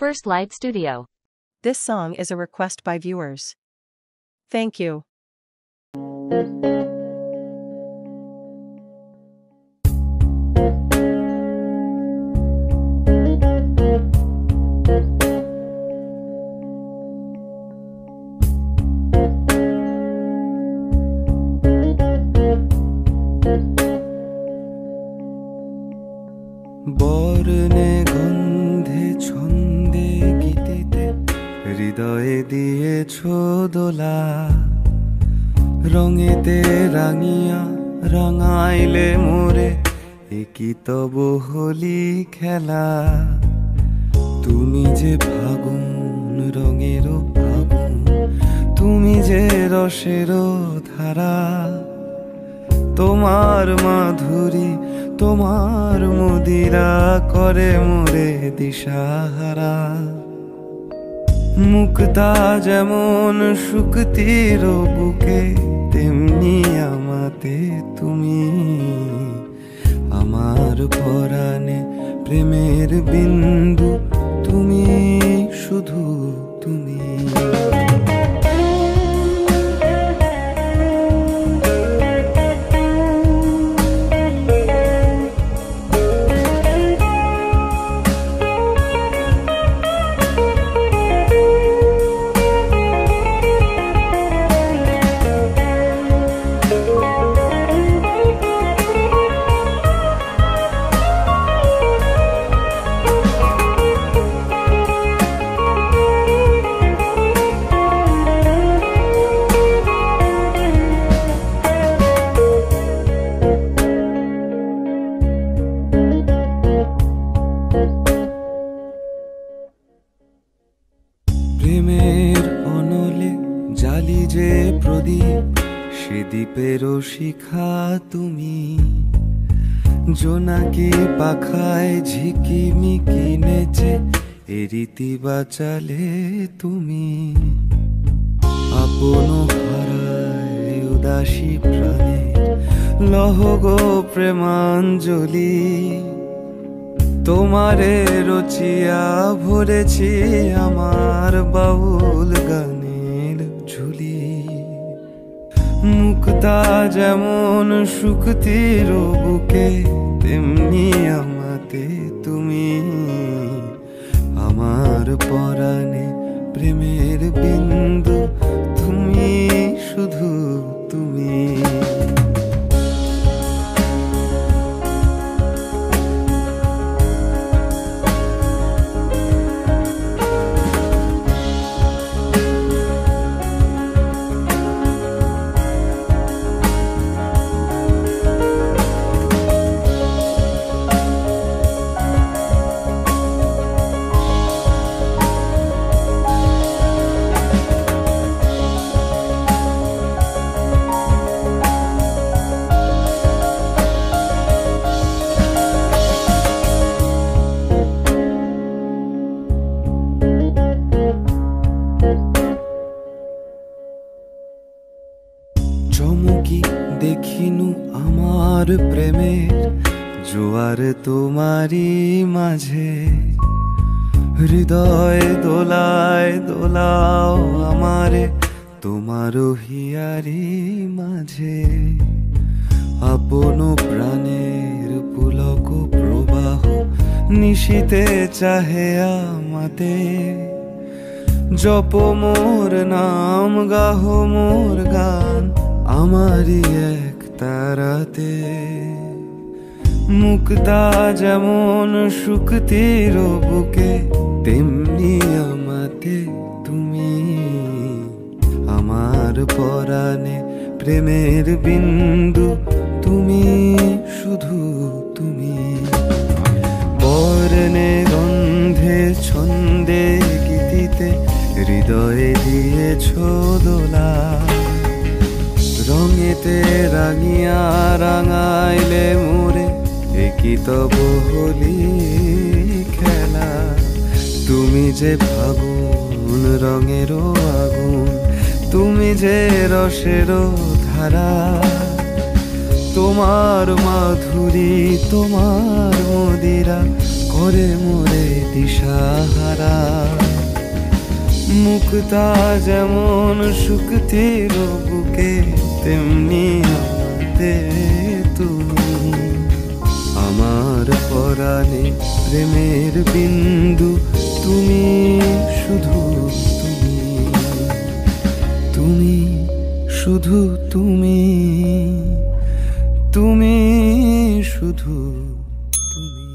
First Light Studio. This song is a request by viewers. Thank you. বর্ণে গন্ধে ছন্দে গীতিতে হৃদয়ে দিয়েছ দোলা, রঙেতে রাঙিয়া রাঙাইলে মোরে একই তব হোলি খেলা। তুমি যে ফাগুন রঙের আগুন, তুমি যে রসের ধারা, তোমার মাধুরী তোমার মদিরা করে মোরে দিশাহারা। মুক্তা যেমন শুকতির বুকে, তেমনি আমাতে তুমি। আমার পরাণে প্রেমের বিন্দু তুমি, শুধু তুমি। প্রেমের অনলে জালি যে প্রদীপ, সে দ্বীপেরও শিখা তুমি। জোনাকি পাখায় ঝিকিমিকি নেচে এ রীতি বাঁচালে তুমি। আপন হারায় উদাসী প্রাণের লহ গো প্রেমাঞ্জলি। তোমারে রচিয়া ভরেছি আমার বাউল গানের ঝুলি। মুক্তা যেমন শুকতির বুকে, তেমনি আমাতে তুমি। আমার পরাণে প্রেমের বিন্দু তুমি, শুধু তুমি। চমকি দেখিনু আমার প্রেমের জোয়ার তোমারই মাঝে। হৃদয় দোলায় দোলাও আমারে তোমার হিয়ারি মাঝে। আপন প্রাণের পুলক প্রবাহ নিশীতে চাহে আমাতে। জপ মোর নাম গাহ মোর গান আমারই এক তারাতে। মুক্তা যেমন শুকতির বুকে, তেমনি আমাতে তুমি। আমার পরাণে প্রেমের বিন্দু তুমি, শুধু তুমি। বর্ণে গন্ধে ছন্দে গীতিতে হৃদয়ে দিয়েছ দোলা। রঙেতে রাঙিয়া রাঙাইলে মোরে একই তব হোলি খেলা। তুমি যে ফাগুন রঙেরও আগুন, তুমি যে রসেরও ধারা। তোমার মাধুরী তোমার মদিরা করে মোরে দিশাহারা। মুক্তা যেমন শুকতির বুকে, তেমনি আমাতে তুমি। আমার পরাণে প্রেমের বিন্দু তুমি, শুধু তুমি, তুমি শুধু তুমি, তুমি শুধু তুমি।